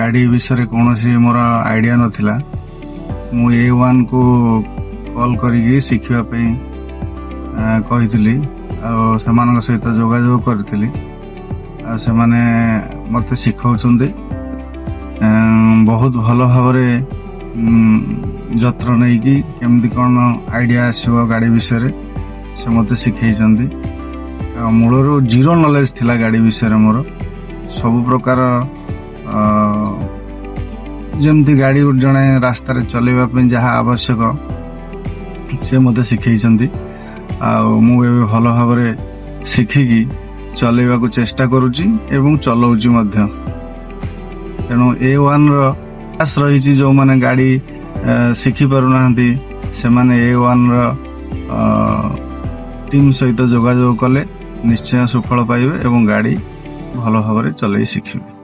गाड़ी विषय कौन मोर आइडिया नथिला मु A1 को कॉल करी शिखापी कही सहित जोगाजोग करी से मत शिखाउछन्ति बहुत भल भाव जत्र नहीं कि केमती कौन आइडिया आसो गाड़ी विषय से मत शिखई मूलर जीरो नॉलेज थिला गाड़ी विषय मोर सब प्रकार जमती गाड़ी जड़े रास्तार चलैवाई जहाँ आवश्यक से मत शिखई मुझे भल भाव शिखिकी चलैवा को चेष्टा करुच्ची एवं चलाउची तेणु A1 प्रयास रही जो माने गाड़ी शिखि पारुना से माने A1 टीम सहित जोगाजोग कले निश्चय सुफल पाइबे एवं गाड़ी भल भाव चलै शिखिबे।